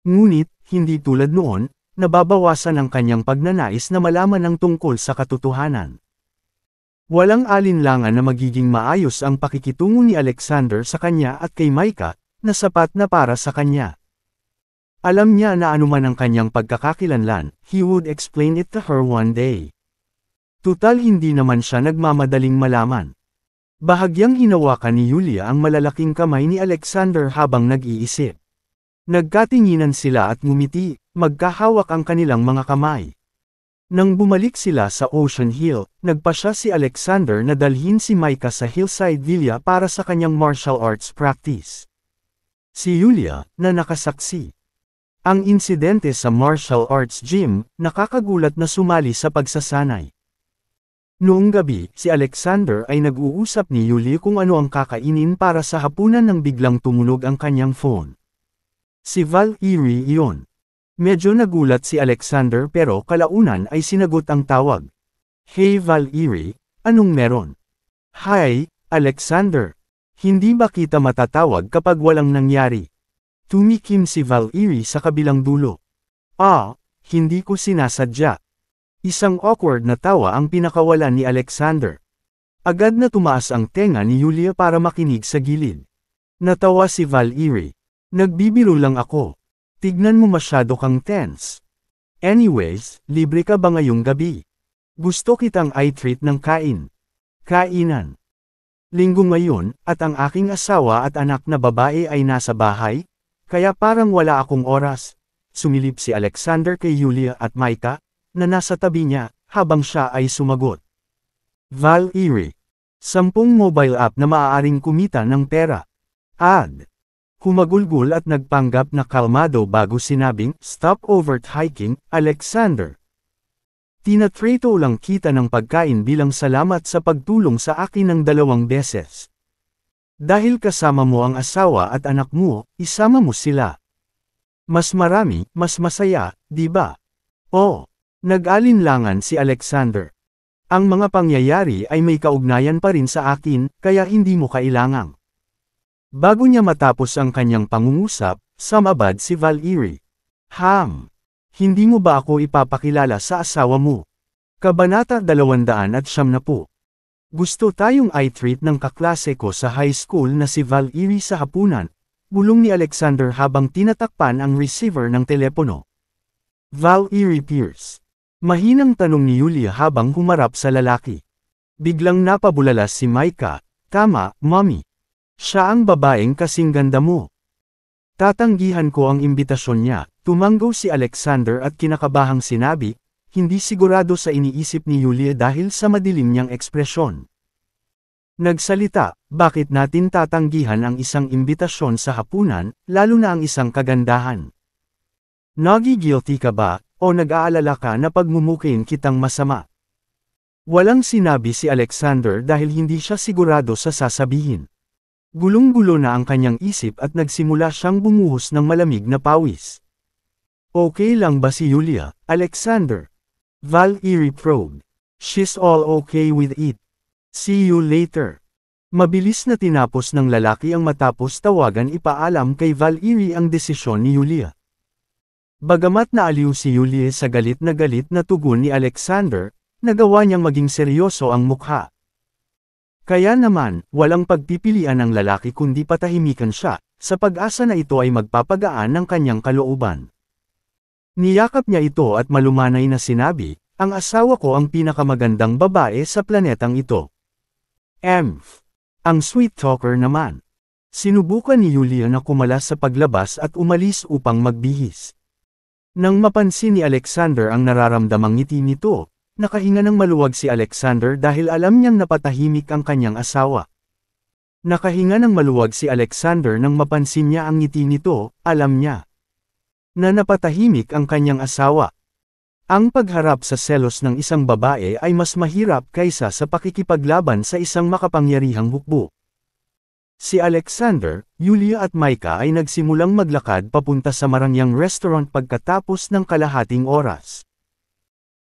Ngunit, hindi tulad noon, nababawasan ang kanyang pagnanais na malaman ang tungkol sa katotohanan. Walang alinlangan na magiging maayos ang pakikitungo ni Alexander sa kanya at kay Micah, na sapat na para sa kanya. Alam niya na anuman ang kanyang pagkakakilanlan, he would explain it to her one day. Tutal hindi naman siya nagmamadaling malaman. Bahagyang hinawakan ni Yulia ang malalaking kamay ni Alexander habang nag-iisip. Nagkatinginan sila at ngumiti, magkahawak ang kanilang mga kamay. Nang bumalik sila sa Ocean Hill, nagpasya si Alexander na dalhin si Micah sa Hillside Villa para sa kanyang martial arts practice. Si Yulia, na nakasaksi. Ang insidente sa martial arts gym, nakakagulat na sumali sa pagsasanay. Noong gabi, si Alexander ay nag-uusap ni Yulia kung ano ang kakainin para sa hapunan nang biglang tumunog ang kanyang phone. Si Val-Iri iyon. Medyo nagulat si Alexander pero kalaunan ay sinagot ang tawag. Hey Val-Iri, anong meron? Hi, Alexander. Hindi ba kita matatawag kapag walang nangyari? Tumikim si Val-Iri sa kabilang dulo. Hindi ko sinasadya. Isang awkward na tawa ang pinakawalan ni Alexander. Agad na tumaas ang tenga ni Yulia para makinig sa gilid. Natawa si Val-Iri. Nagbibiro lang ako. Tignan mo masyado kang tense. Anyways, libre ka ba ngayong gabi? Gusto kitang i-treat ng kain. Kainan. Linggo ngayon, at ang aking asawa at anak na babae ay nasa bahay, kaya parang wala akong oras. Sumilip si Alexander kay Yulia at Micah, na nasa tabi niya, habang siya ay sumagot. Val-Iri. 10 mobile app na maaaring kumita ng pera. Ad. Humagulgol at nagpanggap na kalmado bago sinabing, stop overthinking, Alexander. Tinatrato lang kita ng pagkain bilang salamat sa pagtulong sa akin ng 2 beses. Dahil kasama mo ang asawa at anak mo, isama mo sila. Mas marami, mas masaya, di ba? Nag-alinlangan si Alexander. Ang mga pangyayari ay may kaugnayan pa rin sa akin, kaya hindi mo kailangang. Bago niya matapos ang kanyang pangungusap, sumabad si Val-Iri. Hindi mo ba ako ipapakilala sa asawa mo? Kabanata 290. Gusto tayong i-treat ng kaklase ko sa high school na si Val-Iri sa hapunan, bulong ni Alexander habang tinatakpan ang receiver ng telepono. Val-Iri Pierce. Mahinang tanong ni Yulia habang humarap sa lalaki. Biglang napabulalas si Micah, tama, mommy. Siya ang babaeng kasing ganda mo. Tatanggihan ko ang imbitasyon niya, tumanggo si Alexander at kinakabahang sinabi, hindi sigurado sa iniisip ni Yulia dahil sa madilim niyang ekspresyon. Nagsalita, bakit natin tatanggihan ang isang imbitasyon sa hapunan, lalo na ang isang kagandahan? Nagi-guilty ka ba, o nag-aalala ka na pagmumukin kitang masama? Walang sinabi si Alexander dahil hindi siya sigurado sa sasabihin. Gulong-gulo na ang kanyang isip at nagsimula siyang bumuhos ng malamig na pawis. Okay lang ba si Yulia, Alexander? Val-Iri probed. She's all okay with it. See you later. Mabilis na tinapos ng lalaki ang matapos tawagan ipaalam kay Val-Iri ang desisyon ni Yulia. Bagamat naaliw si Yulia sa galit na tugon ni Alexander, nagawa niyang maging seryoso ang mukha. Kaya naman, walang pagpipilian ng lalaki kundi patahimikan siya, sa pag-asa na ito ay magpapagaan ng kanyang kalooban. Niyakap niya ito at malumanay na sinabi, ang asawa ko ang pinakamagandang babae sa planetang ito. Ang sweet talker naman. Sinubukan ni Yulia na kumalas sa paglabas at umalis upang magbihis. Nang mapansin ni Alexander ang nararamdamang ngiti nito, nakahinga ng maluwag si Alexander dahil alam niyang napatahimik ang kanyang asawa. Nakahinga ng maluwag si Alexander nang mapansin niya ang ngiti nito, alam niya na napatahimik ang kanyang asawa. Ang pagharap sa selos ng isang babae ay mas mahirap kaysa sa pakikipaglaban sa isang makapangyarihang hukbo. Si Alexander, Yulia at Micah ay nagsimulang maglakad papunta sa Marangyang restaurant pagkatapos ng kalahating oras.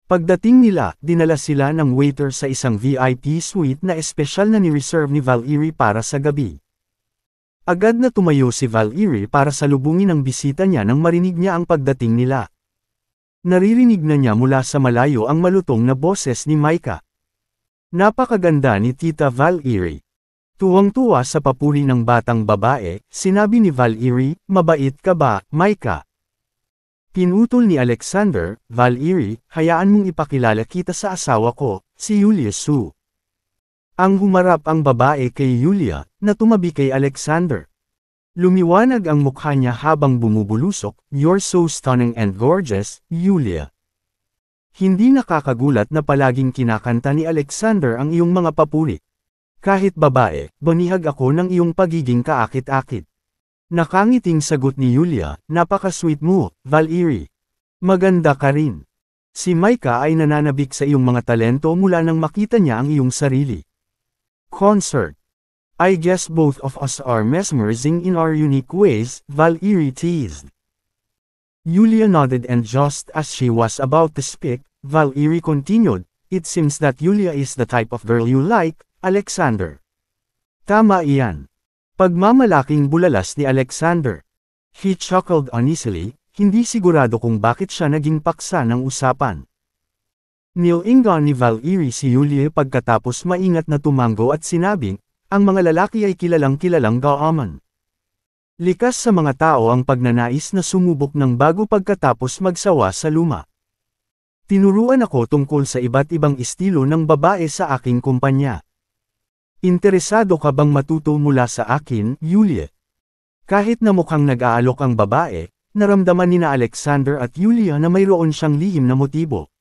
Pagdating nila, dinala sila ng waiter sa isang VIP suite na espesyal na ni-reserve ni Val-Iri para sa gabi. Agad na tumayo si Val-Iri para salubungin ang bisita niya nang marinig niya ang pagdating nila. Naririnig na niya mula sa malayo ang malutong na boses ni Micah. Napakaganda ni Tita Val-Iri. Tuwang-tuwa sa papuri ng batang babae, sinabi ni Val-Iri, mabait ka ba, Micah? Pinutol ni Alexander, Val-Iri, hayaan mong ipakilala kita sa asawa ko, si Yulia Su. Ang humarap ang babae kay Yulia, na tumabi kay Alexander. Lumiwanag ang mukha niya habang bumubulusok, you're so stunning and gorgeous, Yulia. Hindi nakakagulat na palaging kinakanta ni Alexander ang iyong mga papuri. Kahit babae, banihag ako ng iyong pagiging kaakit-akit. Nakangiting sagot ni Yulia, napaka-sweet mo, Val-Iri. Maganda ka rin. Si Micah ay nananabik sa iyong mga talento mula nang makita niya ang iyong sarili. Concert. I guess both of us are mesmerizing in our unique ways, Val-Iri teased. Yulia nodded and just as she was about to speak, Val-Iri continued, it seems that Yulia is the type of girl you like, Alexander. Tama iyan. Pagmamalaking bulalas ni Alexander. He chuckled uneasily, hindi sigurado kung bakit siya naging paksa ng usapan. Nilingon ni Val-Iri si Yulia pagkatapos maingat na tumango at sinabing, ang mga lalaki ay kilalang gaaman. Likas sa mga tao ang pagnanais na sumubok ng bago pagkatapos magsawa sa luma. Tinuruan ako tungkol sa iba't ibang estilo ng babae sa aking kumpanya. Interesado ka bang matuto mula sa akin, Yulia? Kahit na mukhang nag-aalok ang babae, naramdaman ni na Alexander at Yulia na mayroon siyang lihim na motibo.